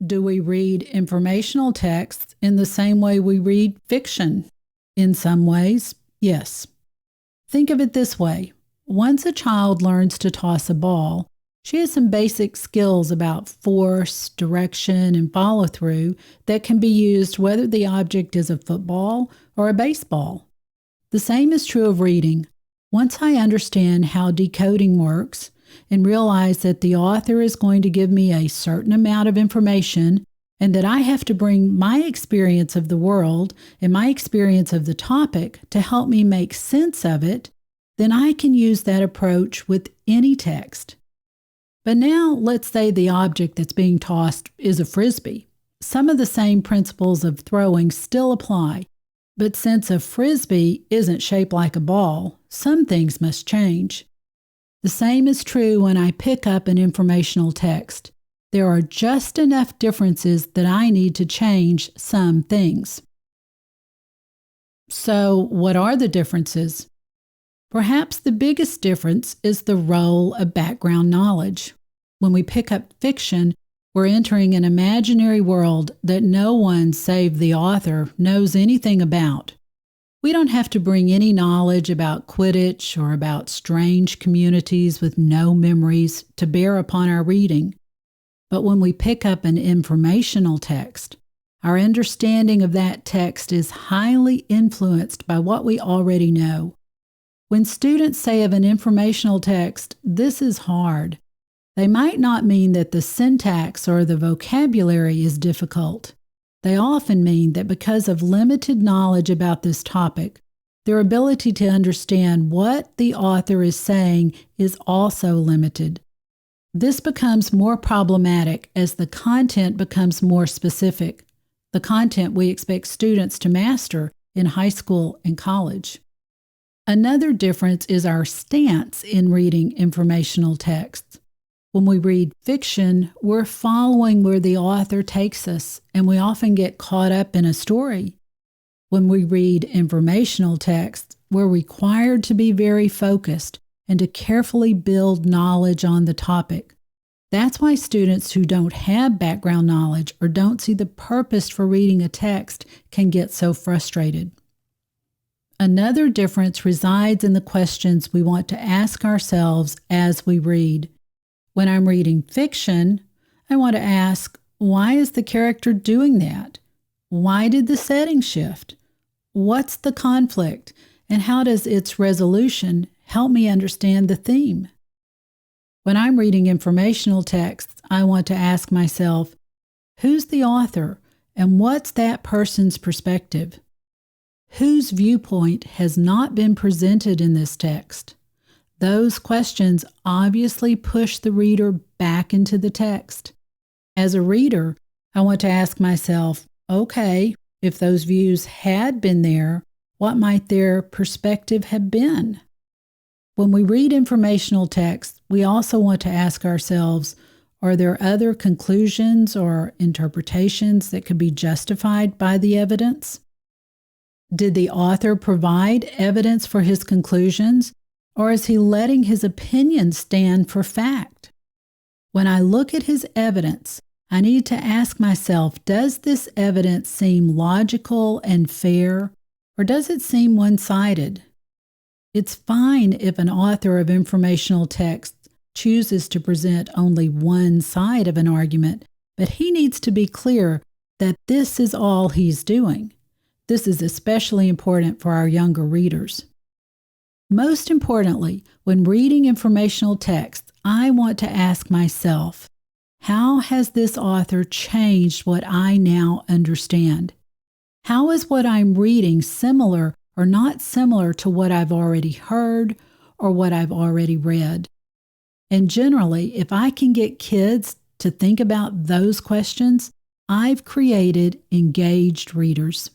Do we read informational texts in the same way we read fiction? In some ways, yes. Think of it this way. Once a child learns to toss a ball, she has some basic skills about force, direction, and follow-through that can be used whether the object is a football or a baseball. The same is true of reading. Once I understand how decoding works and realize that the author is going to give me a certain amount of information and that I have to bring my experience of the world and my experience of the topic to help me make sense of it, then I can use that approach with any text. But now let's say the object that's being tossed is a frisbee. Some of the same principles of throwing still apply, but since a frisbee isn't shaped like a ball, some things must change. The same is true when I pick up an informational text. There are just enough differences that I need to change some things. So, what are the differences? Perhaps the biggest difference is the role of background knowledge. When we pick up fiction, we're entering an imaginary world that no one save the author knows anything about. We don't have to bring any knowledge about Quidditch or about strange communities with no memories to bear upon our reading. But when we pick up an informational text, our understanding of that text is highly influenced by what we already know. When students say of an informational text, "This is hard," they might not mean that the syntax or the vocabulary is difficult. They often mean that because of limited knowledge about this topic, their ability to understand what the author is saying is also limited. This becomes more problematic as the content becomes more specific, the content we expect students to master in high school and college. Another difference is our stance in reading informational texts. When we read fiction, we're following where the author takes us, and we often get caught up in a story. When we read informational texts, we're required to be very focused and to carefully build knowledge on the topic. That's why students who don't have background knowledge or don't see the purpose for reading a text can get so frustrated. Another difference resides in the questions we want to ask ourselves as we read. When I'm reading fiction, I want to ask, why is the character doing that? Why did the setting shift? What's the conflict? And how does its resolution help me understand the theme? When I'm reading informational texts, I want to ask myself, who's the author and what's that person's perspective? Whose viewpoint has not been presented in this text? Those questions obviously push the reader back into the text. As a reader, I want to ask myself, okay, if those views had been there, what might their perspective have been? When we read informational texts, we also want to ask ourselves, are there other conclusions or interpretations that could be justified by the evidence? Did the author provide evidence for his conclusions, or is he letting his opinion stand for fact? When I look at his evidence, I need to ask myself, does this evidence seem logical and fair, or does it seem one-sided? It's fine if an author of informational text chooses to present only one side of an argument, but he needs to be clear that this is all he's doing. This is especially important for our younger readers. Most importantly, when reading informational texts, I want to ask myself, how has this author changed what I now understand? How is what I'm reading similar or not similar to what I've already heard or what I've already read? And generally, if I can get kids to think about those questions, I've created engaged readers.